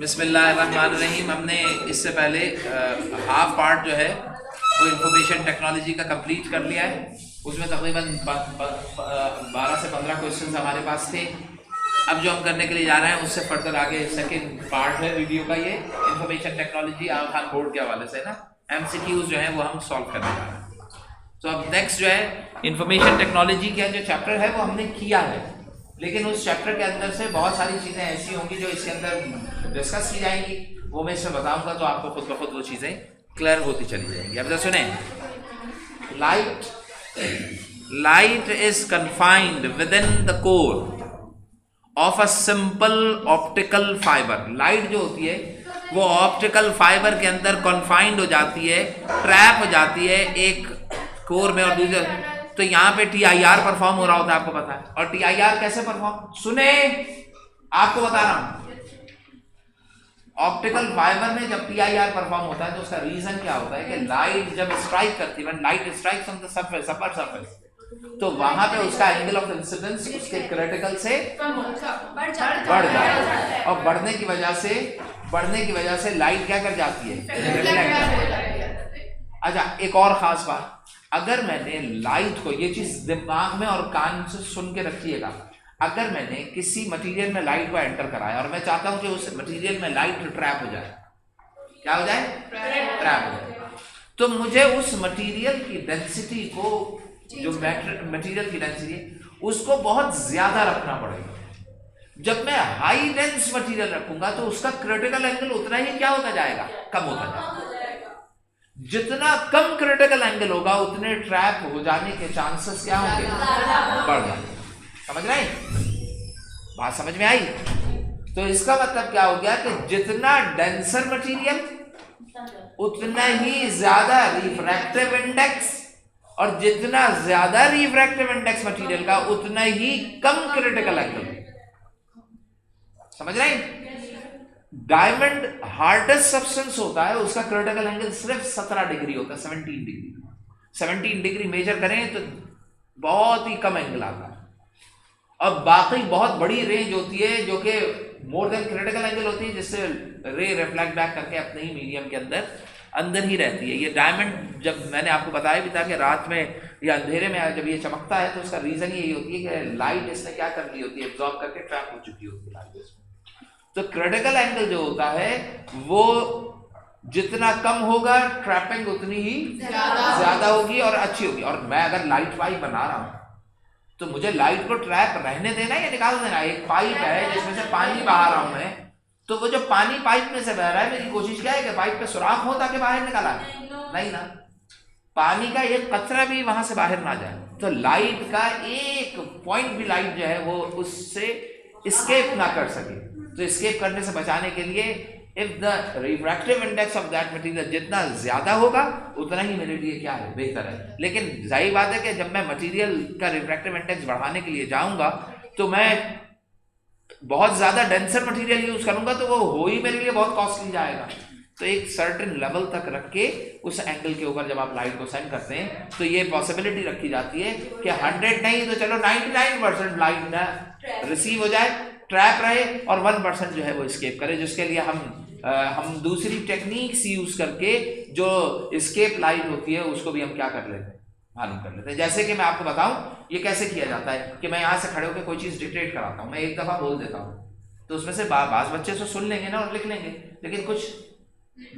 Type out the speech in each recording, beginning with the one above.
बिस्मिल्लाहिर्रहमानिर्रहीम। हमने इससे पहले हाफ पार्ट जो है वो इंफॉर्मेशन टेक्नोलॉजी का कंप्लीट कर लिया है। उसमें तकरीबन 12 से 15 क्वेश्चंस हमारे पास थे। अब जो हम करने के लिए जा रहे हैं उससे फर्दर आगे सेकंड पार्ट है वीडियो का, ये इंफॉर्मेशन टेक्नोलॉजी आम बोर्ड के हवाले से ना MCQs जो है वो हम सॉल्व करने जा रहे हैं। तो अब नेक्स्ट जो है इंफॉर्मेशन टेक्नोलॉजी का जो चैप्टर है वो हमने किया है, लेकिन उस चैप्टर के अंदर से बहुत सारी चीज़ें ऐसी होंगी जो इसके अंदर डिस्कस की जाएंगी, वो मैं इसमें बताऊंगा तो आपको खुद ब खुद वो चीज़ें क्लियर होती चली जाएंगी। अब जरा सुने, light is confined with in the core of a simple optical fibre. Light जो होती है वो ऑप्टिकल फाइबर के अंदर कन्फाइंड हो जाती है, ट्रैप हो जाती है एक कोर में और दूसरे। तो यहाँ पे TIR परफॉर्म हो रहा होता है, आपको पता है। और TIR कैसे परफॉर्म, सुने आपको बता रहा हूं। ऑप्टिकल फाइबर में जब TIR परफॉर्म होता है तो उसका रीजन क्या होता है कि लाइट जब स्ट्राइक करती है, light strikes on the surface, upper surface, तो वहां पे उसका एंगल ऑफ इंसिडेंस उसके क्रिटिकल से बढ़ जाता है। और बढ़ने की वजह से लाइट क्या कर जाती है, रिफ्लेक्ट। अच्छा, एक और खास बात, अगर मैंने लाइट को, ये चीज दिमाग में और कान से सुन के रखिएगा, अगर मैंने किसी मटेरियल में लाइट को एंटर कराया और मैं चाहता हूं कि उस मटेरियल में लाइट ट्रैप हो जाए, क्या हो जाए, ट्रैप हो जाए, तो मुझे उस मटेरियल की डेंसिटी को, जो मटेरियल की डेंसिटी उसको बहुत ज्यादा रखना पड़ेगा। जब मैं हाई डेंस मटेरियल रखूंगा तो उसका क्रिटिकल एंगल उतना ही क्या होता जाएगा, कम होता जाएगा। जितना कम क्रिटिकल एंगल होगा उतने ट्रैप हो जाने के चांसेस क्या होंगे, बढ़ जाएंगे। समझ रहे हैं, बात समझ में आई? तो इसका मतलब क्या हो गया कि जितना डेंसर मटेरियल उतना ही ज्यादा रिफ्रैक्टिव इंडेक्स, और जितना ज्यादा रिफ्रैक्टिव इंडेक्स मटेरियल का उतना ही कम क्रिटिकल एंगल। समझ रहे हैं? डायमंड हार्डेस्ट सब्सटेंस होता है, उसका क्रिटिकल एंगल सिर्फ 17 डिग्री होता है, 17 डिग्री। 17 डिग्री मेजर करें तो बहुत ही कम एंगल आता है। अब बाकी बहुत बड़ी रेंज होती है जो कि मोर देन क्रिटिकल एंगल होती है, जिससे रे रिफ्लेक्ट बैक करके अपने ही मीडियम के अंदर ही रहती है। ये डायमंड, जब मैंने आपको बताया भी था कि रात में या अंधेरे में जब ये चमकता है तो उसका रीजन यही होती है कि लाइट इसने क्या कर ली होती है, एब्जॉर्ब करके ट्रैप हो चुकी होती है लाइट इसमें। तो क्रिटिकल एंगल जो होता है वो जितना कम होगा, ट्रैपिंग उतनी ही ज्यादा होगी और अच्छी होगी। और मैं अगर लाइट पाइप बना रहा हूं तो मुझे लाइट को ट्रैप रहने देना या निकाल देना। एक पाइप है जिसमें से पानी बहा रहा हूं मैं, तो वो जो पानी पाइप में से बह रहा है, मेरी कोशिश क्या है कि पाइप पे सुराख हो ताकि बाहर निकाला, नहीं ना, पानी का एक कतरा भी वहां से बाहर ना जाए। तो लाइट का एक पॉइंट भी लाइट जो है वो उससे एस्केप ना कर सके। तो एस्केप करने से बचाने के लिए if the refractive index of that material जितना ज्यादा होगा उतना ही मेरे लिए क्या है, बेहतर है। लेकिन जाहिर बात है कि जब मैं मटेरियल का रिफ्रैक्टिव इंडेक्स बढ़ाने के लिए जाऊंगा तो मैं बहुत ज्यादा डेंसर मटेरियल यूज करूंगा तो वो हो ही मेरे लिए बहुत कॉस्टली जाएगा। तो एक सर्टेन लेवल तक रख के उस एंगल के ऊपर जब आप लाइट को सेंड करते हैं तो ये पॉसिबिलिटी रखी जाती है कि 100 नहीं तो चलो 99% लाइट ना रिसीव हो जाए, ट्रैप रहे, और 1% जो है वो एस्केप करे, जिसके लिए हम दूसरी टेक्निक्स यूज करके जो एस्केप लाइट होती है उसको भी हम क्या कर लेते हैं, मालूम कर लेते हैं। जैसे कि मैं आपको बताऊं ये कैसे किया जाता है कि मैं यहाँ से खड़े होकर कोई चीज डिक्टेट कराता हूँ, मैं एक दफा बोल देता हूँ तो उसमें से बाज बच्चे से सुन लेंगे ना और लिख लेंगे, लेकिन कुछ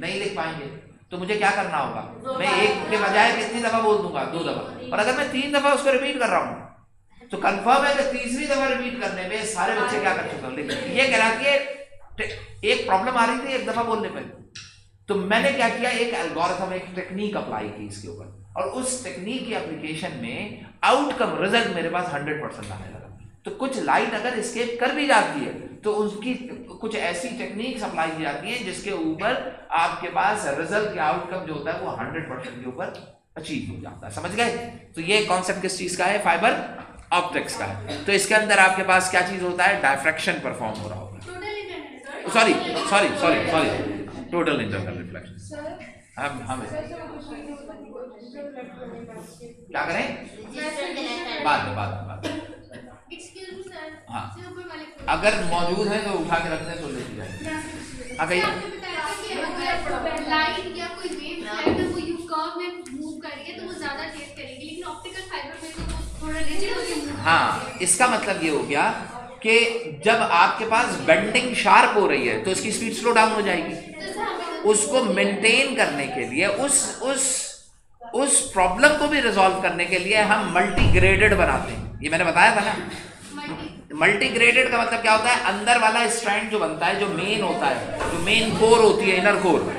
नहीं लिख पाएंगे। तो मुझे क्या करना होगा, मैं एक के बजाय कितनी दफा बोल दूंगा, 2 दफा। और अगर मैं 3 दफा उसको रिपीट कर रहा हूँ तो कंफर्म है कि तीसरी दफा रिपीट करने में सारे बच्चे क्या कर चुके हैं, लेकिन ये कहलाती है एक प्रॉब्लम आ रही थी एक दफा बोलने पर। तो मैंने क्या किया, एक एल्गोरिथम, एक टेक्निक अप्लाई की इसके ऊपर, और उस टेक्निक की एप्लीकेशन में आउटकम रिजल्ट मेरे पास 100% आने लगा। तो कुछ लाइट अगर एस्केप कर भी जाती है तो उसकी कुछ ऐसी टेक्निक्स अप्लाई की जाती है जिसके ऊपर आपके पास रिजल्ट या आउटकम जो होता है वो 100% के ऊपर अचीव हो जाता है। समझ गए? तो ये कॉन्सेप्ट किस चीज का है, फाइबर ऑप्टिक्स का है। तो इसके अंदर आपके पास क्या चीज होता है, डायफ्रैक्शन परफॉर्म हो रहा होगा। Sorry total internal reflection. हम क्या करें, बाद में हाँ, अगर मौजूद है तो उठा के रखते हैं तो लेके जाएंगे। आ गई लाइट या कोई वेव है तो वो यू कर्व में मूव करेंगे तो वो ज्यादा ट्रेस करेंगे, लेकिन ऑप्टिकल फाइबर में तो वो थोड़ा रिजिड होके मूव। हाँ, इसका मतलब ये हो गया कि जब आपके पास बेंडिंग शार्प हो रही है तो इसकी स्पीड स्लो डाउन हो जाएगी। उसको मेंटेन करने के लिए, उस प्रॉब्लम को भी रिजॉल्व करने के लिए हम मल्टीग्रेडेड बनाते हैं। ये मैंने बताया था ना। मल्टीग्रेडेड का मतलब क्या होता है? अंदर वाला स्ट्रैंड जो बनता है, जो मेन होता है, जो मेन कोर होती है, इनर कोर,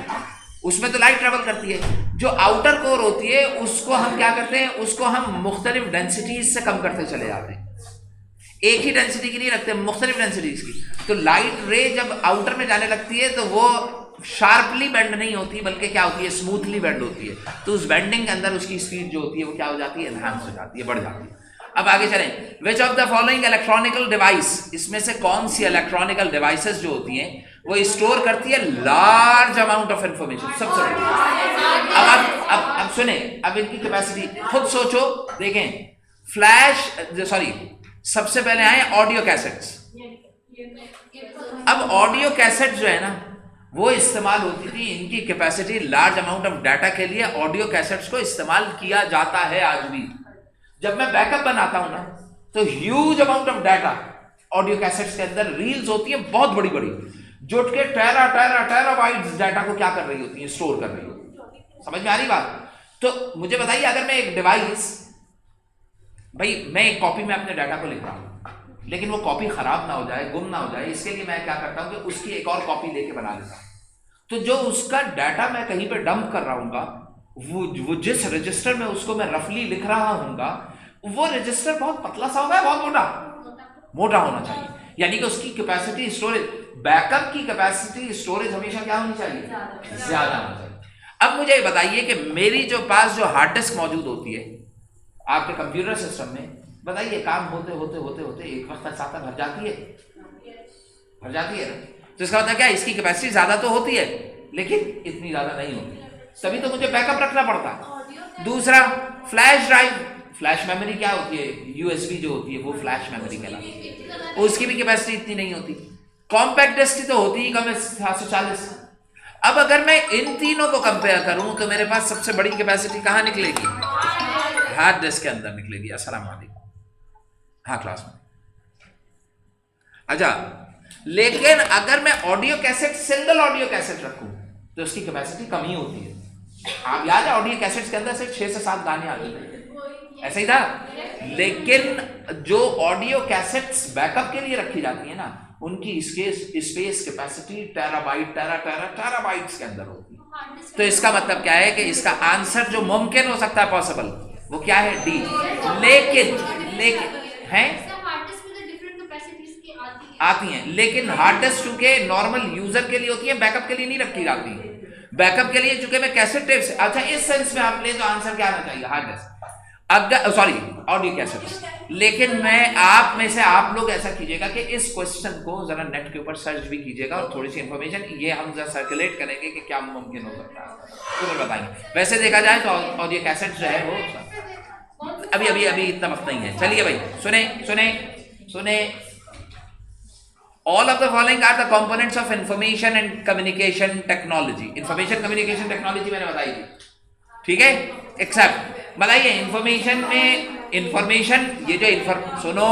उसमें तो लाइट ट्रेवल करती है। जो आउटर कोर होती है उसको हम क्या करते हैं? उसको हम मुख्तलिफ डेंसिटीज से कम करते चले जाते हैं। एक ही डेंसिटी की नहीं रखते, मुख्तलिफ डेंसिटीज की। तो लाइट रे जब आउटर में जाने लगती है तो वो शार्पली बेंड नहीं होती, बल्कि क्या होती है? स्मूथली बेंड होती है। तो उस बेंडिंग के अंदर उसकी स्पीड जो होती है वो क्या हो जाती है? एनहांस हो जाती है, बढ़ जाती है। अब आगे चलें। Which of the following electronical device, इसमें से कौन सी इलेक्ट्रॉनिकल डिवाइसेस जो होती हैं वो स्टोर करती है लार्ज अमाउंट ऑफ इंफॉर्मेशन? सबसे बड़ी। अब सुने, अब इनकी कैपेसिटी खुद सोचो, देखें। फ्लैश, सॉरी, सबसे पहले आए ऑडियो कैसेट्स। अब ऑडियो कैसेट जो है ना वो इस्तेमाल होती थी, इनकी capacity large amount of data के लिए ऑडियो कैसेट्स को इस्तेमाल किया जाता है आज भी। जब मैं बैकअप बनाता हूं ना तो huge amount of data audio cassettes के अंदर रील्स होती है, बहुत बड़ी बड़ी, जुट के टेराबाइट्स डाटा को क्या कर रही होती है? स्टोर कर रही होती है। समझ में आ रही बात? तो मुझे बताइए, अगर मैं एक डिवाइस, भाई मैं एक कॉपी में अपने डाटा को लिख रहा हूं, लेकिन वो कॉपी खराब ना हो जाए, गुम ना हो जाए, इसके लिए मैं क्या करता हूं कि उसकी एक और कॉपी लेके बना लेता हूं। तो जो उसका डाटा मैं कहीं पे डंप कर रहा हूँगा, वो जिस रजिस्टर में उसको मैं रफली लिख रहा हूँगा, वो रजिस्टर बहुत पतला सा होगा, बहुत मोटा होना चाहिए। यानी कि उसकी कैपेसिटी स्टोरेज, बैकअप की कैपेसिटी स्टोरेज हमेशा क्या होनी चाहिए? ज्यादा होनी चाहिए। अब मुझे बताइए कि मेरी जो पास जो हार्ड डिस्क मौजूद होती है आपके कंप्यूटर सिस्टम में, बताइए काम होते होते होते होते एक वक्त तक साथ भर जाती है ना? तो इसका मतलब क्या? इसकी कैपेसिटी ज्यादा तो होती है लेकिन इतनी ज्यादा नहीं होती, तभी तो मुझे बैकअप रखना पड़ता है। दूसरा, फ्लैश ड्राइव, फ्लैश मेमोरी क्या होती है? यूएसबी जो होती है वो फ्लैश मेमोरी कहलाती है, उसकी भी कैपेसिटी इतनी नहीं होती। कॉम्पैक्ट डिस्क तो होती ही कम है, 740। अब अगर मैं इन तीनों को कंपेयर करूं तो मेरे पास सबसे बड़ी कैपेसिटी कहां निकलेगी? हार्ड डिस्क के अंदर निकलेगी। अस्सलाम वालेकुम। हाँ, क्लास में। अच्छा, लेकिन अगर मैं audio cassette, single audio cassette रखूं तो उसकी कैपेसिटी कम ही होती है। आप याद है ऑडियो कैसेट्स के अंदर सिर्फ 6 से 7 गाने आते थे, ऐसा ही था। लेकिन जो ऑडियो कैसेट्स बैकअप के लिए रखी जाती है ना, उनकी स्पेस कैपेसिटी टेराबाइट्स के अंदर होती है। तो इसका मतलब क्या है कि इसका आंसर जो मुमकिन हो सकता है, पॉसिबल, वो क्या है? डी। लेकिन है आती हैं, लेकिन हार्ड डिस्क चूंकि नॉर्मल यूजर के लिए होती है, बैकअप के लिए नहीं रखी जाती। बैकअप के लिए चूंकि मैं कैसेट टेप से, अच्छा इस सेंस में आप ले तो आंसर क्या आना चाहिए? हार्ड डिस्क, अगर सॉरी ऑडियो कैसेट। लेकिन मैं आप में से आप लोग ऐसा कीजिएगा कि इस क्वेश्चन को जरा नेट के ऊपर सर्च भी कीजिएगा और थोड़ी सी इंफॉर्मेशन ये हम जरा सर्कुलेट करेंगे कि क्या मुमकिन हो सकता है, तो फिर बताएंगे। वैसे देखा जाए तो ऑडियो कैसेट जो है वो अभी इतना वक्त नहीं है। चलिए भाई, सुने। All of the following are the components of information and communication technology. Information communication technology मैंने बताई थी, ठीक है? एक्सेप्ट बताइए इंफॉर्मेशन में, इंफॉर्मेशन, ये जो सुनो,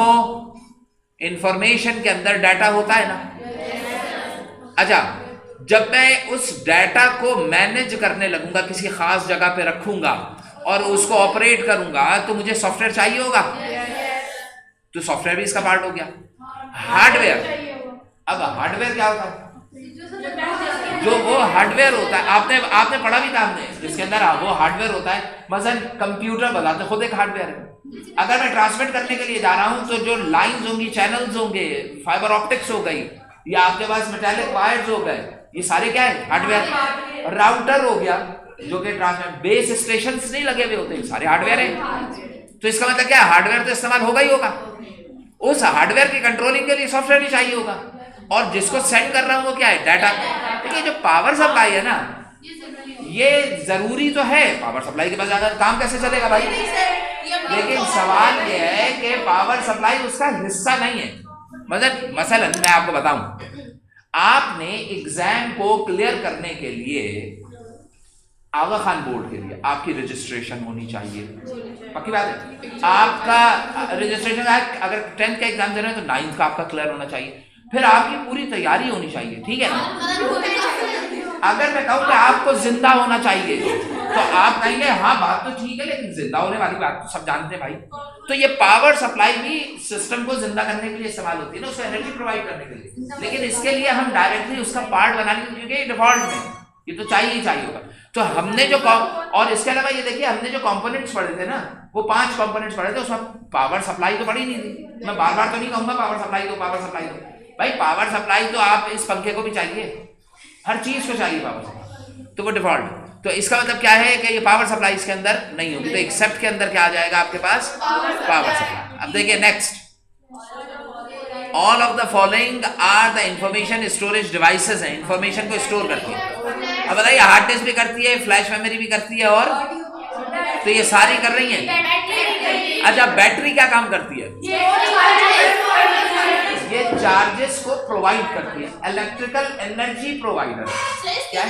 इंफॉर्मेशन के अंदर डाटा होता है ना। अच्छा, जब मैं उस डाटा को मैनेज करने लगूंगा, किसी खास जगह पे रखूंगा और उसको ऑपरेट करूंगा, तो मुझे सॉफ्टवेयर चाहिए होगा। तो सॉफ्टवेयर भी इसका पार्ट हो गया। हार्डवेयर, अब हार्डवेयर क्या होता है? जो वो हार्डवेयर होता है, आपने पढ़ा भी था हमने, जिसके अंदर वो हार्डवेयर होता है। मसलन कंप्यूटर बताते खुद एक हार्डवेयर है। अगर मैं ट्रांसमिट करने के लिए जा रहा हूं तो जो लाइंस होंगी, चैनल्स होंगे, फाइबर ऑप्टिक्स हो गई, या आपके पास मेटालिक वायर्स हो गए, ये सारे क्या है? हार्डवेयर। राउटर हो गया जो कि ट्रांसमिट, बेस स्टेशन नहीं लगे हुए होते, सारे हार्डवेयर है। तो इसका मतलब क्या है? हार्डवेयर तो इस्तेमाल होगा ही होगा। उस हार्डवेयर की कंट्रोलिंग के लिए सॉफ्टवेयर भी चाहिए होगा, और जिसको सेंड कर रहा हूं वो क्या है? डाटा। देखिए जो पावर सप्लाई है ना, ये जरूरी तो है, पावर सप्लाई के बगैर काम कैसे चलेगा भाई? लेकिन सवाल ये है कि पावर सप्लाई उसका हिस्सा नहीं है। मसलन मैं आपको बताऊं, आपने एग्जाम को क्लियर करने के लिए आगा खान बोर्ड के लिए आपकी रजिस्ट्रेशन होनी चाहिए, पक्की बात है। आपका रजिस्ट्रेशन अगर 10th का एग्जाम दे रहे हैं तो 9th का आपका क्लियर होना चाहिए, फिर आपकी पूरी तैयारी होनी चाहिए, ठीक है ना। अगर मैं कहूँ कि आपको जिंदा होना चाहिए तो आप कहेंगे हाँ बात तो ठीक है, लेकिन जिंदा होने वाली बात तो सब जानते हैं भाई। तो ये पावर सप्लाई भी सिस्टम को जिंदा करने के लिए इस्तेमाल होती है ना, उसको एनर्जी प्रोवाइड करने के लिए, लेकिन इसके लिए हम डायरेक्टली उसका पार्ट बनाने के लिए डिफॉल्ट में ये तो चाहिए ही चाहिए होगा। तो हमने जो और इसके अलावा ये देखिए हमने जो कंपोनेंट्स पढ़े थे ना, वो 5 कंपोनेंट्स पढ़े थे, उसमें पावर सप्लाई तो पड़ी नहीं थी। मैं बार बार तो नहीं कहूंगा पावर सप्लाई दो पावर सप्लाई दो, भाई पावर सप्लाई तो आप इस पंखे को भी चाहिए, हर चीज को चाहिए पावर सप्लाई, तो वो डिफॉल्ट। तो इसका मतलब क्या है कि ये पावर सप्लाई इसके अंदर नहीं होगी, तो एक्सेप्ट के अंदर क्या आ जाएगा आपके पास पावर सप्लाई। अब देखिए next, all of the following are the information storage devices हैं, इंफॉर्मेशन को स्टोर करती है। अब बताइए हार्ड डिस्क भी करती है, फ्लैश मेमोरी भी करती है, और तो ये सारी कर रही हैं। अच्छा बैटरी क्या काम करती है? ये चार्जेस को प्रोवाइड करती है, इलेक्ट्रिकल एनर्जी प्रोवाइडर। क्या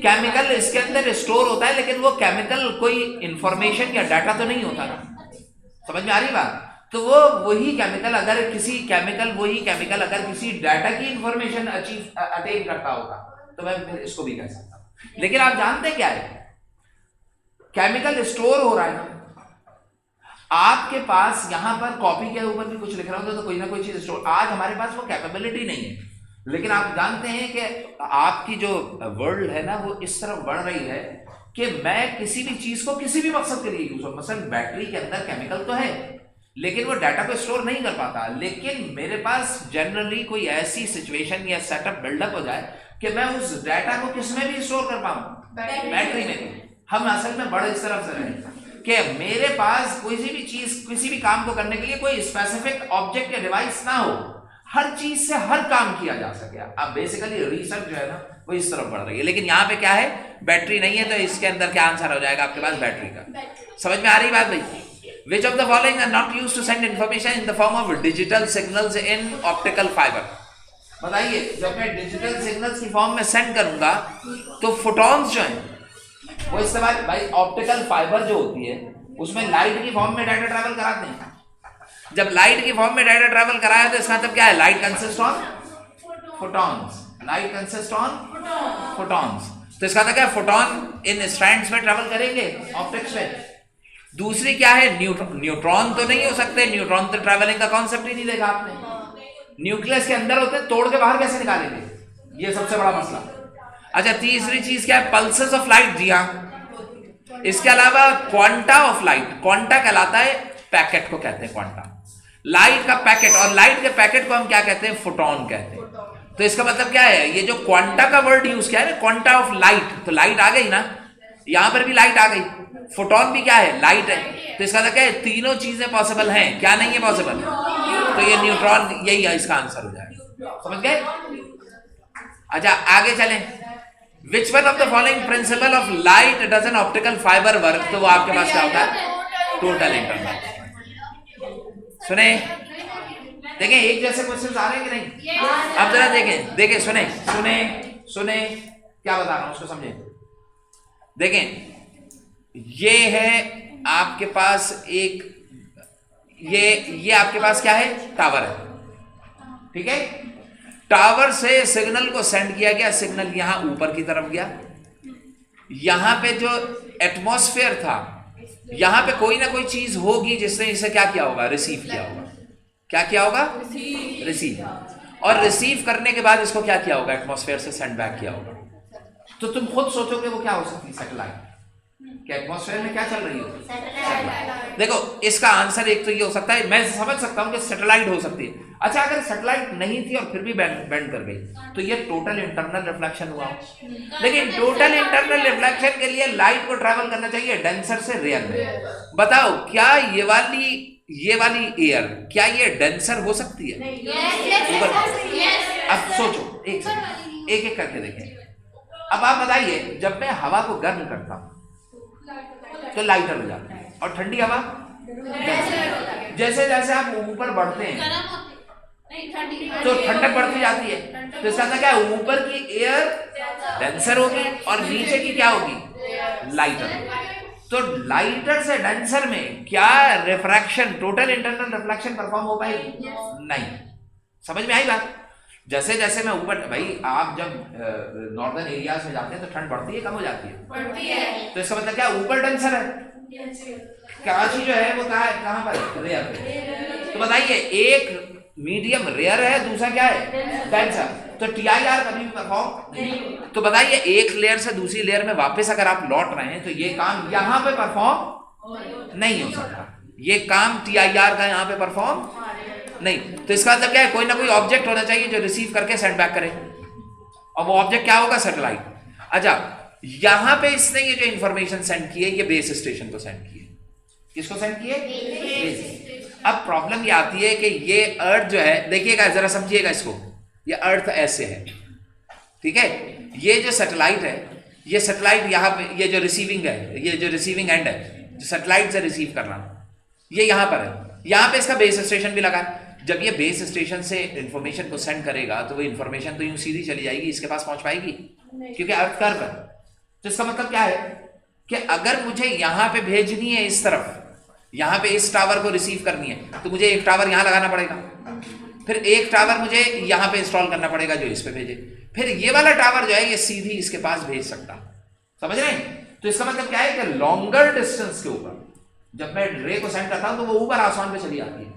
केमिकल इसके अंदर स्टोर होता है, लेकिन वो केमिकल कोई इंफॉर्मेशन या डाटा तो नहीं होता ना, समझ में आ रही बात। तो वो वही केमिकल अगर किसी डाटा की इंफॉर्मेशन अटेन करता होगा तो मैं फिर इसको भी कह सकता हूं। लेकिन आप जानते हैं क्या है, केमिकल स्टोर हो रहा है ना, आपके पास यहां पर कॉपी के ऊपर भी कुछ लिख रहा होता तो कोई ना कोई चीज स्टोर। आज हमारे पास वो कैपेबिलिटी नहीं है, लेकिन आप जानते हैं कि आपकी जो वर्ल्ड है ना वो इस तरफ बढ़ रही है कि मैं किसी भी चीज को किसी भी मकसद के लिए यूज हो, मसलन बैटरी के अंदर केमिकल तो है लेकिन वो डाटा को स्टोर नहीं कर पाता, लेकिन मेरे पास जनरली कोई ऐसी सिचुएशन या सेटअप बिल्डअप हो जाए कि मैं उस डाटा को किसमें भी स्टोर कर पाऊं, बैटरी में भी। हम असल में बड़े इस तरफ से रहे कि मेरे पास कोई भी चीज किसी भी काम को करने के लिए कोई स्पेसिफिक ऑब्जेक्ट या डिवाइस ना हो, हर चीज से हर काम किया जा सके। अब बेसिकली रिसर्च जो है ना वो इस तरफ बढ़ रही है, लेकिन यहाँ पे क्या है, बैटरी नहीं है, तो इसके अंदर क्या आंसर हो जाएगा आपके पास बैटरी का। समझ में आ रही बात भाई? Which of the following are not used to send information in the form of digital signals in optical fiber? बताइए, जब मैं डिजिटल सिग्नल्स की फॉर्म में सेंड करूंगा तो फोटॉन्स जो हैं वो इस्तेमाल, भाई ऑप्टिकल फाइबर जो होती है उसमें लाइट की फॉर्म में डाटा ट्रैवल कराते हैं। जब लाइट की फॉर्म में डाटा ट्रैवल कराया तो इसका मतलब क्या है, light consist on photons, light consist on photons. तो इसका मतलब क्या है, फोटॉन इन स्ट्रैंड्स में ट्रैवल करेंगे ऑप्टिक्स में। दूसरी क्या है, न्यूट्रॉन तो नहीं हो सकते, न्यूट्रॉन तो ट्रैवलिंग का कॉन्सेप्ट ही नहीं देखा आपने। न्यूक्लियस के अंदर होते, तोड़ के बाहर कैसे निकालेंगे, ये सबसे बड़ा मसला। अच्छा तीसरी चीज क्या है, पल्सेस ऑफ लाइट। जी हाँ, इसके अलावा क्वांटा ऑफ लाइट, क्वांटा कहलाता है, पैकेट को कहते हैं क्वांटा, लाइट का पैकेट, और लाइट के पैकेट को हम क्या कहते हैं, फोटोन कहते हैं। तो इसका मतलब क्या है, ये जो क्वांटा का वर्ड यूज किया है ना, क्वांटा ऑफ लाइट, तो लाइट आ गई ना, यहां पर भी लाइट आ गई, फोटोन भी क्या है, लाइट है। तो इसका मतलब क्या है, तीनों चीजें पॉसिबल हैं, क्या नहीं है पॉसिबल, तो ये न्यूट्रॉन, यही है इसका आंसर हो जाएगा। समझ गए? अच्छा आगे चलें, which one of the following principle of light does an optical fibre work, तो वो आपके पास क्या होता है, टोटल इंटरनल। सुने, देखें एक जैसे क्वेश्चन आ रहे हैं कि नहीं, अब जरा देखें सुने सुने सुने क्या बता रहा हूं उसको समझे। देखें ये है आपके पास एक, ये आपके पास क्या है, टावर है, ठीक है। टावर से सिग्नल को सेंड किया गया, सिग्नल यहां ऊपर की तरफ गया, यहां पे जो एटमॉस्फेयर था, यहां पे कोई ना कोई चीज होगी जिसने इसे क्या किया होगा, रिसीव किया होगा। क्या किया होगा, रिसीव। और रिसीव करने के बाद इसको क्या किया होगा, एटमॉस्फेयर से सेंड बैक किया होगा। तो तुम खुद सोचोगे वो क्या हो सकती है, सैटेलाइट। क्या एटमॉस्फेयर में क्या चल रही है, देखो इसका आंसर एक तो ये हो सकता है, मैं समझ सकता हूं कि सैटेलाइट हो सकती है। अच्छा अगर सैटेलाइट नहीं थी और फिर भी बेंड कर गई तो ये टोटल इंटरनल रिफ्लेक्शन हुआ। लेकिन टोटल इंटरनल रिफ्लेक्शन के लिए लाइट को ट्रैवल करना चाहिए डेंसर से रेयर में। बताओ क्या ये वाली एयर, क्या ये डेंसर हो सकती है? अब सोचो, एक करके देखें। अब आप बताइए, जब मैं हवा को गर्म करता हूं तो लाइटर हो जाती है, और ठंडी हवा जैसे जैसे आप ऊपर बढ़ते हैं नहीं, तो ठंडक बढ़ती जाती है। तो इसका मतलब क्या है, ऊपर की एयर डेंसर होगी और नीचे की क्या होगी, लाइटर। तो लाइटर से डेंसर में क्या refraction, total internal reflection perform हो पाएगी? नहीं। समझ में आई बात? जैसे जैसे मैं ऊपर, भाई आप जब नॉर्दर्न एरियाज में जाते हैं तो ठंड बढ़ती है कम हो जाती है? बढ़ती है। तो इसका मतलब क्या, ऊपर डेंसर है। कराची जो है वो कहाँ पर है, रेयर पे। तो बताइए, एक मीडियम रेयर है, दूसरा क्या है, डेंसर। तो TIR कभी भी परफॉर्म नहीं। तो बताइए, एक लेयर से दूसरी लेयर में वापस अगर आप लौट रहे हैं तो ये काम यहाँ पे परफॉर्म नहीं हो सकता। ये काम TIR का यहाँ पे परफॉर्म नहीं। तो इसका मतलब क्या है, कोई ना कोई ऑब्जेक्ट होना चाहिए जो रिसीव करके सेंड बैक करे, और वो ऑब्जेक्ट क्या होगा, सैटेलाइट। अच्छा, यहां पे इसने ये जो इंफॉर्मेशन सेंड की है, ये बेस स्टेशन को सेंड की है। किसको सेंड की है, बेस। अब प्रॉब्लम ये आती है कि ये अर्थ जो है, देखिएगा जरा समझिएगा इसको, ये अर्थ ऐसे है, ठीक है। ये जो सैटेलाइट है, ये सैटेलाइट यहाँ पे, ये जो रिसीविंग है, ये जो रिसीविंग एंड है, जो सैटेलाइट से रिसीव करना, ये यहाँ पर है। यहाँ पे इसका बेस स्टेशन भी लगा है। जब ये बेस स्टेशन से इंफॉर्मेशन को सेंड करेगा तो वो इंफॉर्मेशन तो यूं सीधी चली जाएगी, इसके पास पहुंच पाएगी, क्योंकि अर्थ कर्व है। तो इसका मतलब क्या है कि अगर मुझे यहाँ पे भेजनी है इस तरफ, यहाँ पे इस टावर को रिसीव करनी है, तो मुझे एक टावर यहाँ लगाना पड़ेगा, फिर एक टावर मुझे यहाँ पे इंस्टॉल करना पड़ेगा जो इस पे भेजे, फिर ये वाला टावर जो है ये सीधी इसके पास भेज सकता। समझ रहे हैं? तो इसका मतलब क्या है कि लॉन्गर डिस्टेंस के ऊपर जब मैं रे को सेंड करता हूं तो वो ऊपर आसमान पे चली आती है।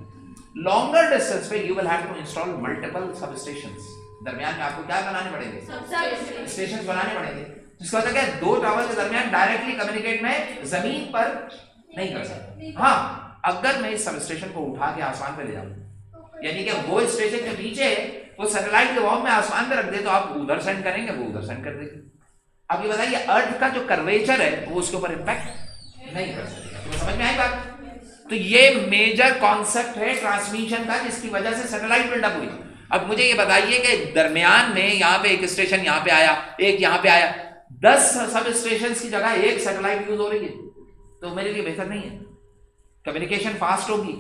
लॉन्गर डिस्टेंस पे you will have to install multiple substations. दरमियान में आपको क्या बनाने पड़ेंगे, स्टेशंस बनाने पड़ेंगे। जिसका मतलब क्या है, दो टावर के दरमियान डायरेक्टली कम्युनिकेट में जमीन पर नहीं कर सकते। हाँ, अगर मैं इस सब स्टेशन को उठा के आसमान पे ले जाऊं, यानी कि वो स्टेशन के नीचे वो सैटेलाइट के फॉर्म में आसमान पे रख दे, तो आप उधर सेंड करेंगे, वो उधर सेंड कर देंगे। अब ये बताइए, अर्थ का जो कर्वेचर है वो उसके ऊपर इंपैक्ट नहीं कर सकता। तो समझ में आई बात? तो ये मेजर कॉन्सेप्ट है ट्रांसमिशन का, जिसकी वजह से सैटेलाइट बिल्डअप हुई। अब मुझे ये बताइए कि दरमियान में यहाँ पे एक स्टेशन यहाँ पे आया, एक यहाँ पे आया, 10 सब स्टेशन की जगह एक सैटेलाइट यूज हो रही है, तो मेरे लिए बेहतर नहीं है? कम्युनिकेशन फास्ट होगी।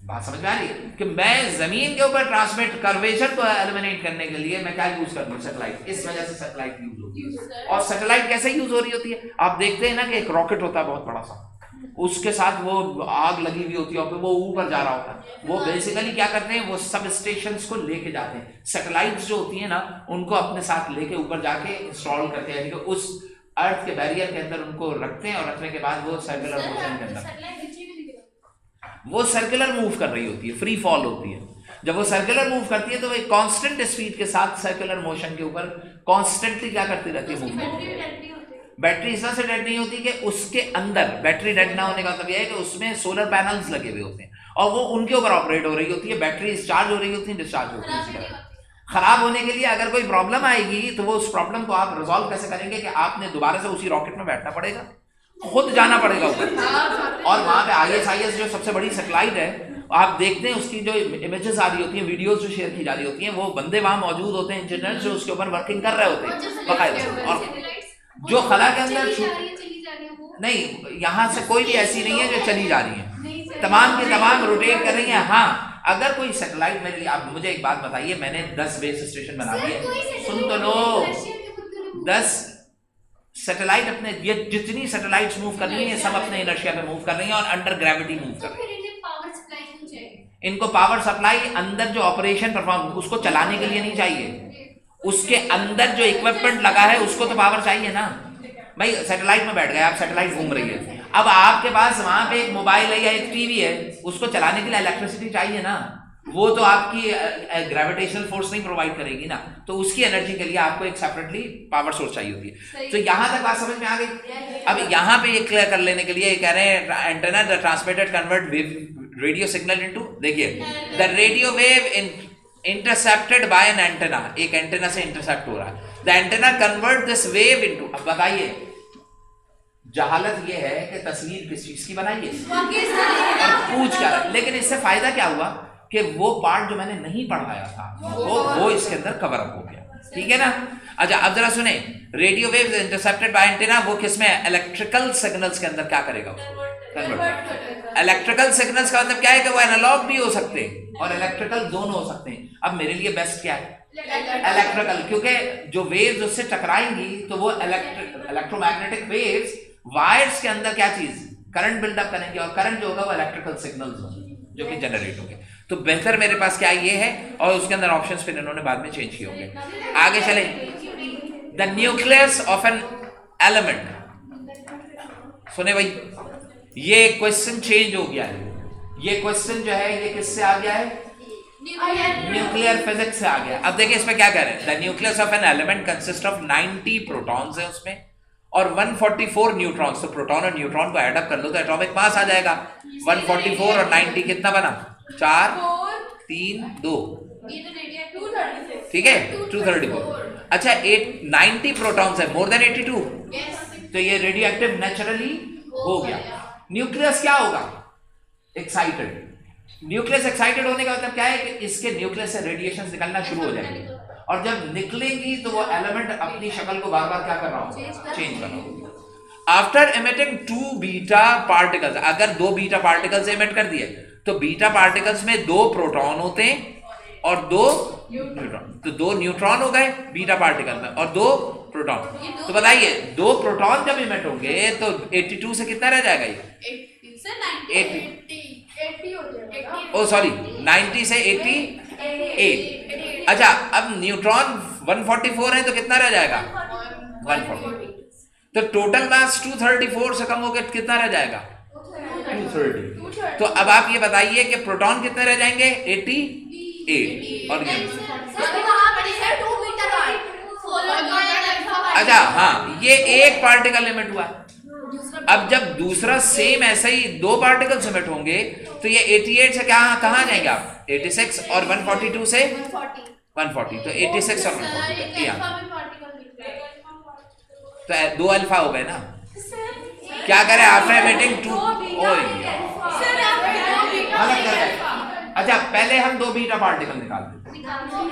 बात समझ में आ रही है कि मैं जमीन के ऊपर ट्रांसमिट कर्वेचर को एलिमिनेट करने के लिए मैं क्या यूज कर लूं, सैटेलाइट। इस वजह से सैटेलाइट यूज होती है। और सैटेलाइट कैसे यूज हो रही होती है, आप देखते हैं ना कि एक रॉकेट होता है बहुत बड़ा सा, उसके साथ वो आग लगी हुई होती है और वो ऊपर जा रहा होता है। वो बेसिकली क्या करते हैं, वो सब स्टेशंस को लेके जाते हैं। सैटेलाइट्स जो होती है ना, उनको अपने साथ लेके ऊपर जाके इंस्टॉल करते हैं, उस अर्थ के बैरियर के अंदर उनको रखते हैं, और रखने के बाद वो सर्कुलर मोशन के अंदर वो सर्कुलर मूव कर रही होती है, फ्री फॉल होती है। जब वो सर्कुलर मूव करती है तो वो एक कांस्टेंट स्पीड के साथ सर्कुलर मोशन के ऊपर कांस्टेंटली क्या करती रहती है, मूव। बैटरी इस तरह से डेड नहीं होती कि उसके अंदर, बैटरी डेड ना होने का मतलब यह है कि उसमें सोलर पैनल्स लगे हुए होते हैं और वो उनके ऊपर ऑपरेट हो रही होती है। बैटरी चार्ज हो रही होती है, डिस्चार्ज होती है। खराब होने के लिए अगर कोई प्रॉब्लम आएगी तो वो उस प्रॉब्लम को आप रिजॉल्व कैसे करेंगे कि आपने दोबारा से उसी रॉकेट में बैठना पड़ेगा, खुद जाना पड़ेगा ऊपर, और वहां पे ISIS जो सबसे बड़ी सैटेलाइट है, आप देखते हैं उसकी जो इमेजेस आ रही होती हैं, वीडियोस जो शेयर की जा रही होती हैं, वो बंदे वहां मौजूद होते हैं, इंजीनियर्स जो उसके ऊपर वर्किंग कर रहे होते हैं बाकायदा। और जो खला के अंदर नहीं, यहाँ से कोई भी ऐसी नहीं है जो चली जा रही है, तमाम की तमाम रोटेट कर रही है। हाँ, अगर कोई सैटेलाइट मेरे लिए, आप मुझे एक बात बताइए, मैंने 10 बेस स्टेशन बना दिए, सुन तो लो, 10 सैटेलाइट अपने, ये जितनी सैटेलाइट्स मूव कर रही हैं, सब अपने इनर्शिया पे मूव कर रही हैं और अंडर ग्रेविटी मूव कर रही हैं। इनको पावर सप्लाई अंदर जो ऑपरेशन परफॉर्म, उसको चलाने के लिए नहीं चाहिए, उसके अंदर जो इक्विपमेंट लगा है उसको तो पावर चाहिए ना। भाई सैटेलाइट में बैठ गए आप, सैटेलाइट घूम रही है, अब आपके पास वहां पे एक मोबाइल है या एक टीवी है, उसको चलाने के लिए इलेक्ट्रिसिटी चाहिए ना। वो तो आपकी ग्रेविटेशनल फोर्स नहीं प्रोवाइड करेगी ना, तो उसकी एनर्जी के लिए आपको एक सेपरेटली पावर सोर्स चाहिए होती है। तो यहां तक बात समझ में आ गई। अब यहां पे ये क्लियर कर लेने के लिए कह रहे हैं, antenna the transmitted convert radio signal into, देखिए the radio wave intercepted by an antenna, एक एंटेना से इंटरसेप्ट हो रहा है, the antenna convert this wave into. अब बताइए, जहालत ये है कि तस्वीर किस चीज की बनाई है और पूछ क्या, लेकिन इससे फायदा क्या हुआ कि वो पार्ट जो मैंने नहीं पढ़ाया था वो इसके अंदर कवर अप हो गया, ठीक है ना। अच्छा, अब जरा सुने, radio waves intercepted bye antenna, वो किसमें, इलेक्ट्रिकल सिग्नल्स के अंदर क्या करेगा, उसको कन्वर्ट। इलेक्ट्रिकल सिग्नल्स का मतलब क्या है कि वो एनालॉग भी हो सकते हैं और इलेक्ट्रिकल दोनों हो सकते हैं। अब मेरे लिए बेस्ट क्या है? इलेक्ट्रिकल, क्योंकि जो वेव्स उससे टकराएंगी तो वो इलेक्ट्रोमैग्नेटिक वेव्स वायर्स के अंदर क्या चीज करंट बिल्डअप करेंगे और करंट जो होगा वो इलेक्ट्रिकल सिग्नल्स होंगे जो कि जनरेट होंगे। तो बेहतर मेरे पास क्या ये है, और उसके अंदर ऑप्शंस फिर इन्होंने बाद में चेंज किए होंगे। आगे चले, the nucleus of an element. सुने भाई, ये क्वेश्चन चेंज हो गया है। ये क्वेश्चन जो है ये किससे आ गया है? न्यूक्लियर फिजिक्स से आ गया। अब देखिए इसमें क्या कह रहे हैं, the nucleus of an element consist of 90 protons है उसमें और 144 न्यूट्रॉन्स। तो प्रोटॉन और न्यूट्रॉन को ऐड अप कर लो तो एटॉमिक मास आ जाएगा। 144 और 90 कितना बना? 4 3 2, ठीक है 234। अच्छा 90 प्रोटॉन्स है, मोर देन 82, तो ये रेडियोएक्टिव नेचुरली हो गया। न्यूक्लियस क्या होगा? एक्साइटेड। न्यूक्लियस एक्साइटेड होने का मतलब क्या है कि इसके न्यूक्लियस से रेडिएशन निकलना शुरू हो जाएंगी और जब निकलेंगी तो वो एलिमेंट अपनी शक्ल को बार बार क्या कर रहा होगा? चेंज कर रहा होगा। आफ्टर एमिटिंग 2 बीटा पार्टिकल्स, अगर 2 बीटा पार्टिकल्स एमिट कर दिए तो बीटा पार्टिकल्स में 2 प्रोटॉन होते हैं और 2 न्यूट्रॉन। तो 2 न्यूट्रॉन हो गए बीटा पार्टिकल में और 2 प्रोटॉन। तो बताइए 2 प्रोटॉन जब इमिट होंगे तो 82 से कितना रह जाएगा? ये 80 ओ सॉरी 90 से 88। अच्छा अब न्यूट्रॉन 144 है तो कितना रह जाएगा? 140। तो टोटल मास 234 से कम होकर कितना रह जाएगा? 230। तो अब आप ये बताइए कि प्रोटॉन कितने रह जाएंगे? 88 और अच्छा हाँ ये एक पार्टिकल एमिट हुआ। अब जब दूसरा सेम ऐसा ही 2 पार्टिकल्स एमिट होंगे तो ये 88 से कहाँ जाएंगे आप? 86 और 142 से 140, तो 86 और 140 तो 2 अल्फा हो गए ना। क्या करें आफ्टर एमिटिंग 2? अच्छा पहले हम 2 बीटा पार्टिकल निकालते हैं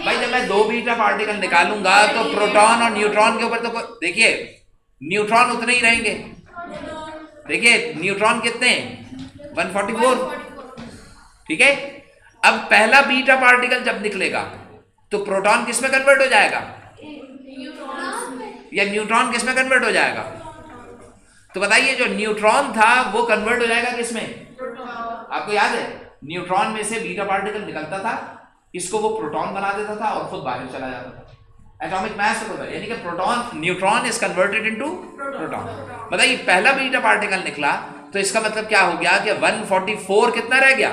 भाई। जब मैं 2 बीटा पार्टिकल निकालूंगा तो प्रोटॉन और न्यूट्रॉन के ऊपर तो देखिए न्यूट्रॉन उतने ही रहेंगे। देखिए न्यूट्रॉन कितने हैं? 144, ठीक है। अब पहला बीटा पार्टिकल जब निकलेगा तो प्रोटॉन किस में कन्वर्ट हो जाएगा या न्यूट्रॉन किस में कन्वर्ट हो जाएगा? तो बताइए जो न्यूट्रॉन था वो कन्वर्ट हो जाएगा किस में? आपको याद है न्यूट्रॉन में से बीटा पार्टिकल निकलता था, इसको वो प्रोटॉन बना देता था और खुद बाहर चला जाता था। एटॉमिक मास यानी कि proton neutron is converted into proton. बताइए पहला बीटा पार्टिकल निकला तो इसका मतलब क्या हो गया कि 144 कितना रह गया?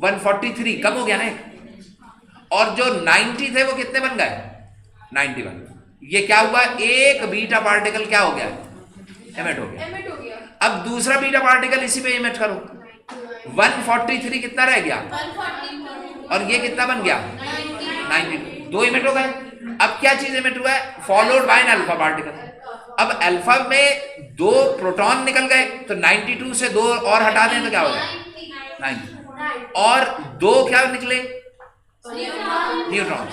143 कम हो गया ना। और जो 90 थे वो कितने बन गए? 91। ये क्या हुआ? एक बीटा पार्टिकल क्या हो गया? एमिट हो गया। अब दूसरा बीटा पार्टिकल इसी पे एमिट करो, 143 कितना रह गया? और ये कितना बन गया? 92। 2 इमिट हो गए। अब क्या चीज इमिट हुआ है? Followed by an alpha particle. अब अल्फा में 2 प्रोटॉन निकल गए तो 92 से 2 और हटा दें तो क्या हो जाए? 90। और 2 क्या निकले? न्यूट्रॉन्स।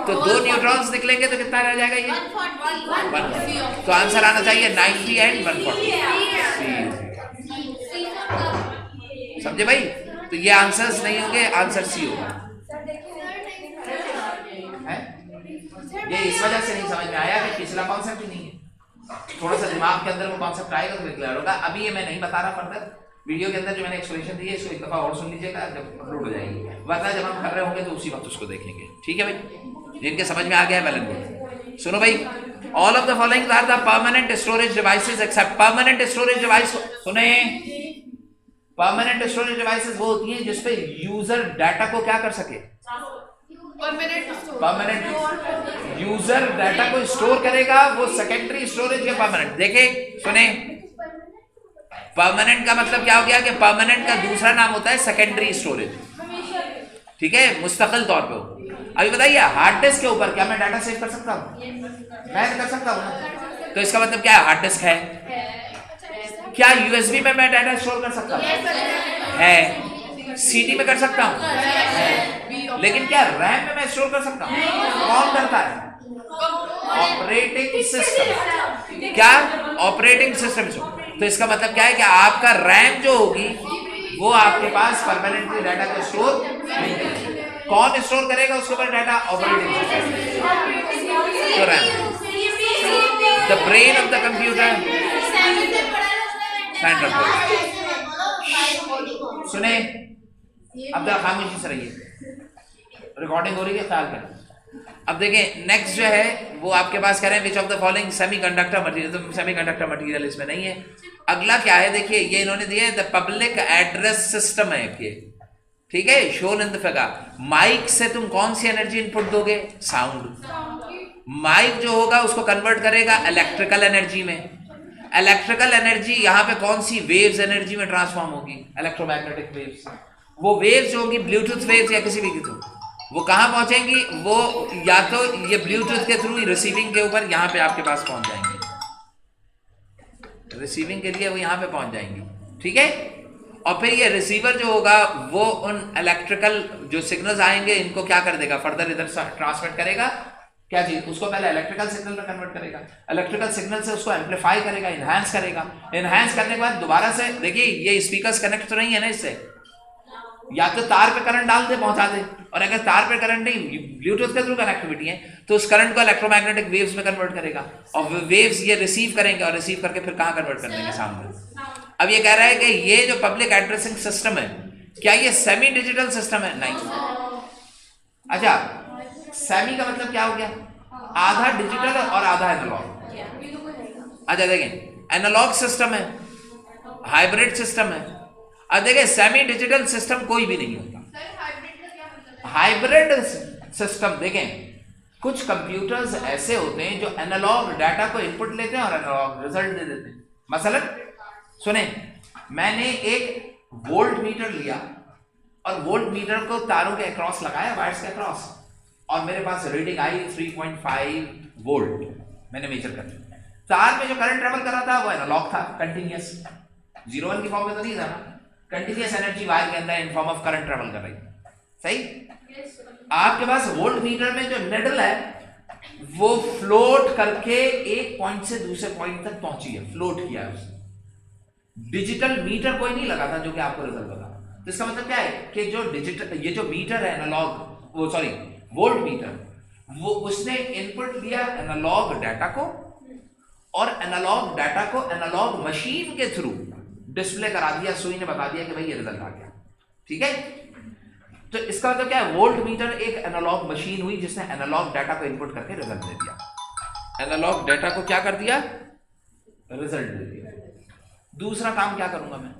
तो 2 न्यूट्रॉन्स निकलेंगे तो कितना रह जाएगा? ये 140। तो आंसर आना चाहिए 90 एंड 140। समझे भाई? तो ये आंसर्स नहीं होंगे, आंसर सी होगा। ये इस वजह से नहीं समझ में आया कि पिछला कॉन्सेप्ट ही नहीं है। थोड़ा सा दिमाग के अंदर वो कॉन्सेप्ट आएगा तो क्लियर होगा। अभी ये मैं नहीं बता रहा फर्दर, वीडियो के अंदर जो मैंने एक्सप्लेनेशन दी है इसको एक दफा और सुन लीजिएगा जब अपलोड हो जाएगी, वरना जब हम कर रहे होंगे तो उसी वक्त उसको देखेंगे। ठीक है भाई? जिनके समझ में आ गया है वेल एंड गुड। सुनो भाई, all of the following are the permanent storage devices except permanent storage device. सुने, परमानेंट स्टोरेज डिवाइसेस वो होती हैं जिसपे यूजर डाटा को क्या कर सके? परमानेंट यूजर डाटा को स्टोर करेगा, वो सेकेंडरी स्टोरेज या परमानेंट। देखे सुने, परमानेंट का मतलब क्या हो गया कि परमानेंट का दूसरा नाम होता है सेकेंडरी स्टोरेज। ठीक है, मुस्तकिल तौर पे हो। अभी बताइए हार्ड डिस्क के ऊपर क्या मैं डाटा सेव कर सकता हूँ? मैं कर सकता हूँ। तो इसका मतलब क्या है? हार्ड डिस्क है। क्या यूएसबी में मैं डाटा स्टोर कर सकता हूँ? है। सीडी में कर सकता हूँ, लेकिन क्या रैम में मैं स्टोर कर सकता हूँ? कौन करता है? Operating system. क्या? Operating system. तो इसका मतलब क्या है कि आपका रैम जो होगी वो आपके पास परमानेंटली डाटा को स्टोर नहीं करेगी। कौन स्टोर करेगा उसके ऊपर डाटा? Operating system. तो RAM, the brain of the computer. सुने, अब जरा खामोशी से रहिए, रिकॉर्डिंग हो रही है, ख्याल करें। अब देखें नेक्स्ट जो है वो आपके पास कह रहे हैं which of the following semiconductor material, तो सेमीकंडक्टर मटेरियल इसमें नहीं है। अगला क्या है, देखिए ये इन्होंने दिया है द पब्लिक एड्रेस सिस्टम है ये, ठीक है, shown in the figure. Mic से तुम कौन सी एनर्जी इनपुट दोगे? साउंड। माइक जो होगा उसको कन्वर्ट करेगा इलेक्ट्रिकल एनर्जी में। इलेक्ट्रिकल एनर्जी यहाँ पे कौन सी वेव्स एनर्जी में ट्रांसफॉर्म होगी? Electromagnetic waves. वो वेव्स जो होगी ब्लूटूथ वेव्स या किसी भी के थ्रू, वो कहाँ पहुंचेंगी? वो या तो ये ब्लूटूथ के थ्रू रिसीविंग के ऊपर यहाँ पे आपके पास पहुंच जाएंगे, रिसीविंग के लिए वो यहाँ पे पहुंच जाएंगी, ठीक है। और फिर ये रिसीवर जो होगा वो उन इलेक्ट्रिकल जो सिग्नल्स आएंगे इनको क्या कर देगा? फर्दर इधर ट्रांसमिट करेगा। क्या चीज? उसको पहले इलेक्ट्रिकल सिग्नल में कन्वर्ट करेगा, इलेक्ट्रिकल सिग्नल से उसको एम्पलीफाई करेगा, इनहैंस करेगा। इनहैंस करने के बाद दोबारा से देखिए ये स्पीकर्स कनेक्ट तो नहीं है ना इससे, या तो तार पे करंट डाल दे पहुंचा दे, और अगर तार पे करंट नहीं, ब्लूटूथ के थ्रू कनेक्टिविटी है, तो उस करंट को इलेक्ट्रोमैग्नेटिक वेव्स में कन्वर्ट करेगा, और वेव्स ये रिसीव करेंगे, और रिसीव करके फिर कहाँ कन्वर्ट कर देंगे? साउंड में। अब ये कह रहा है कि ये जो पब्लिक एड्रेसिंग सिस्टम है, क्या ये सेमी डिजिटल सिस्टम है? नहीं। अच्छा, सेमी का मतलब क्या हो गया? आधा डिजिटल और आधा एनालॉग। अच्छा देखें, एनालॉग सिस्टम है, हाइब्रिड सिस्टम है। अब देखें सेमी डिजिटल सिस्टम कोई भी नहीं होता। हाइब्रिड सिस्टम देखें, कुछ कंप्यूटर्स ऐसे होते हैं जो एनालॉग डाटा को इनपुट लेते हैं और एनालॉग रिजल्ट दे देते हैं। मसलन सुने, मैंने एक वोल्ट मीटर लिया और वोल्ट मीटर को तारों के अक्रॉस लगाया, वायर्स के अक्रॉस, और मेरे पास रीडिंग आई 3.5 वोल्ट, मैंने मेजर कर लिया। तार में जो करंट ट्रेवल कर रहा था वो एनालॉग था, कंटिन्यूअस, 0-1 की फॉर्म में तो नहीं था ना, कंटिन्यूअस एनर्जी वायर के अंदर in form of current travel कर रही है, सही। आपके पास वोल्ट मीटर में जो निडल है वो फ्लोट करके एक पॉइंट से दूसरे पॉइंट तक पहुंची है, फ्लोट किया है उसने। डिजिटल मीटर कोई नहीं लगा था जो कि आपको रिजल्ट बता। तो इसका मतलब क्या है कि जो डिजिटल, ये जो मीटर है एनालॉग, वो सॉरी वोल्ट मीटर, वो उसने इनपुट लिया एनालॉग डाटा को, और एनालॉग डाटा को एनालॉग मशीन के थ्रू डिस्प्ले करा दिया, सुई ने बता दिया कि भाई ये रिजल्ट आ गया, ठीक है। तो इसका मतलब क्या है? वोल्ट मीटर एक एनालॉग मशीन हुई जिसने एनालॉग डाटा को इनपुट करके रिजल्ट दे दिया। एनालॉग डाटा को क्या कर दिया? रिजल्ट दे दिया। दूसरा काम क्या करूंगा मैं?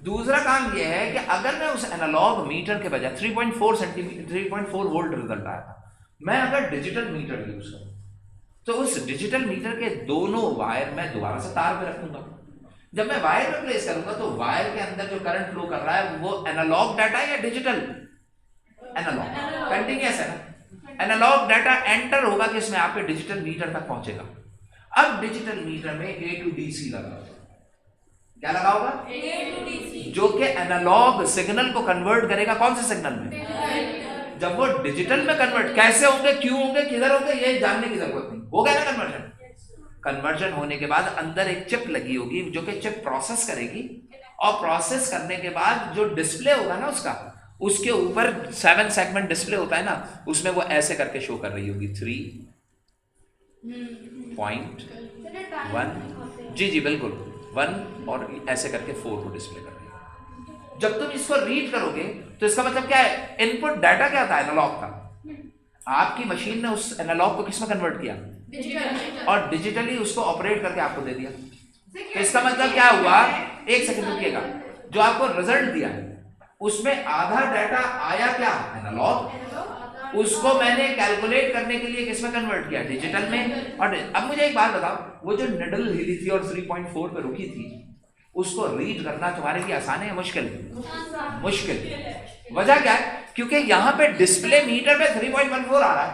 दूसरा काम यह है कि अगर मैं उस एनालॉग मीटर के बजाय 3.4 वोल्ट रिजल्ट आया था, मैं अगर डिजिटल मीटर यूज करूं तो उस डिजिटल मीटर के दोनों वायर मैं दोबारा से तार पे रखूंगा। जब मैं वायर पे प्लेस करूंगा तो वायर के अंदर जो करंट फ्लो कर रहा है वो एनालॉग डाटा या डिजिटल? एनालॉग, कंटिन्यूअस है ना। एनालॉग डाटा एंटर होगा कि इसमें आपके डिजिटल मीटर तक पहुंचेगा। अब डिजिटल मीटर में A to DC लगा, क्या लगा होगा? A to DC, जो कि एनालॉग सिग्नल को कन्वर्ट करेगा कौन से सिग्नल में? जब वो डिजिटल में कन्वर्ट, कैसे होंगे, क्यों होंगे, किधर होंगे, ये जानने की जरूरत नहीं, हो गया ना कन्वर्जन। कन्वर्जन होने के बाद अंदर एक चिप लगी होगी जो कि चिप प्रोसेस करेगी, और प्रोसेस करने के बाद जो डिस्प्ले होगा ना उसका, उसके ऊपर 7 सेगमेंट डिस्प्ले होता है ना, उसमें वो ऐसे करके शो कर रही होगी 3.1, जी बिल्कुल 1, और ऐसे करके 4 को डिस्प्ले कर रही है। जब तुम इसको रीड करोगे तो इसका मतलब क्या है? इनपुट डाटा क्या था? एनालॉग था। आपकी मशीन ने उस एनालॉग को किसमें कन्वर्ट किया? डिजिटल, और डिजिटली उसको ऑपरेट करके आपको दे दिया। तो इसका मतलब क्या हुआ? एक सेकंड रुकिएगा, जो आपको रिजल्ट दिया उसमें आधा डाटा आया क्या? एनालॉग, उसको मैंने कैलकुलेट करने के लिए किसमें कन्वर्ट किया? डिजिटल में। और अब मुझे एक बात बताओ, वो जो निडल हिली थी और 3.4 पे रुकी थी, उसको रीड करना तुम्हारे लिए आसान है या मुश्किल? मुश्किल। वजह क्या है? क्योंकि यहाँ पे डिस्प्ले मीटर पे 3.14 आ रहा है,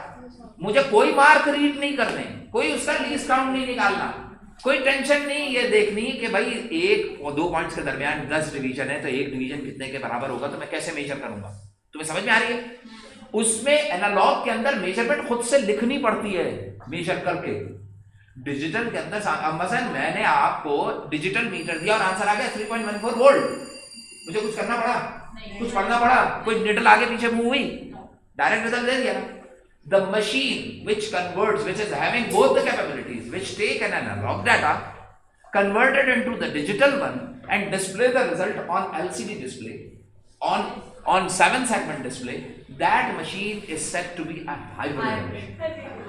मुझे कोई मार्क रीड नहीं करने, कोई उसका लीस्ट काउंट नहीं निकालना, कोई टेंशन नहीं ये देखनी कि भाई 1 और 2 पॉइंट्स के दरमियान 10 डिवीजन है तो एक डिवीजन कितने के बराबर होगा, तो मैं कैसे मेजर करूंगा? तुम्हें समझ में आ रही है? उसमें एनालॉग के अंदर मेजरमेंट खुद से लिखनी पड़ती है, मेजर करके। डिजिटल के अंदर अब मसलन मैंने आपको डिजिटल मीटर दिया और आंसर आ गया 3.14 वोल्ट, मुझे कुछ करना पड़ा, कुछ पढ़ना पड़ा, कोई निडल आगे पीछे मूव हुई, डायरेक्ट रिजल्ट दे दिया। The machine which converts, which is having both the capabilities, which take an analog data, converted into the digital one and display the result on LCD display, on 7-segment display, that machine is said to be a hybrid machine.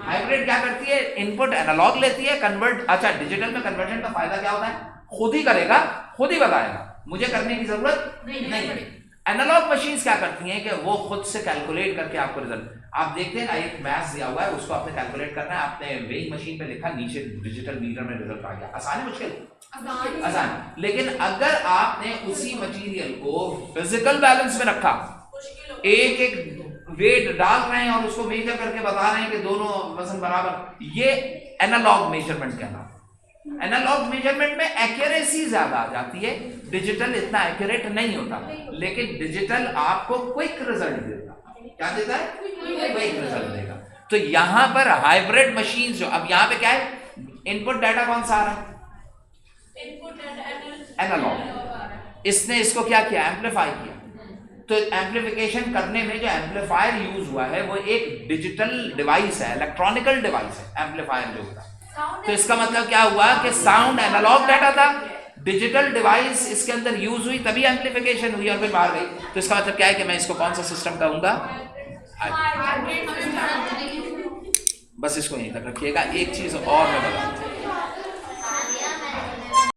Hybrid क्या करती है, input analogue लेती है, convert, अच्छा digital में conversion का फायदा क्या होता है, खुद ही करेगा, खुद ही बताएगा, मुझे करने की जरूरत नहीं पड़ेगी। एनालॉग मशीन्स क्या करती हैं कि वो खुद से कैलकुलेट करके आपको रिजल्ट, आप देखते हैं ना एक मैथ्स दिया हुआ है उसको आपने कैलकुलेट करना है, आपने वेइंग मशीन पे लिखा, नीचे डिजिटल मीटर में रिजल्ट आ गया, आसान है मुश्किल? आसान। लेकिन अगर आपने उसी मटेरियल को फिजिकल बैलेंस में रखा, एक एक वेट डाल रहे हैं और उसको मेजर करके बता रहे हैं कि दोनों वजन बराबर, ये एनालॉग मेजरमेंट कहलाता है। एनालॉग मेजरमेंट में एक्यूरेसी ज्यादा आ जाती है, डिजिटल इतना एक्यूरेट नहीं होता, लेकिन डिजिटल आपको क्विक रिजल्ट देता। क्या देता है? क्विक रिजल्ट देगा। तो यहां पर हाइब्रिड मशीन जो, अब यहां पे क्या है, इनपुट डाटा कौन सा आ रहा है? एनालॉग। इसने इसको क्या किया, एम्पलीफाई किया। तो एम्पलीफिकेशन करने में जो एम्पलीफायर यूज हुआ है वो एक डिजिटल डिवाइस है, इलेक्ट्रॉनिकल डिवाइस है एम्पलीफायर जो होता है। तो इसका मतलब क्या हुआ कि साउंड एनालॉग डाटा था, डिजिटल डिवाइस इसके अंदर यूज हुई, तभी एम्पलीफिकेशन हुई और फिर बाहर गई। तो इसका मतलब क्या है कि मैं इसको कौन सा सिस्टम कहूंगा? बस इसको यहीं तक रखिएगा। एक चीज और मैं बताऊंगा,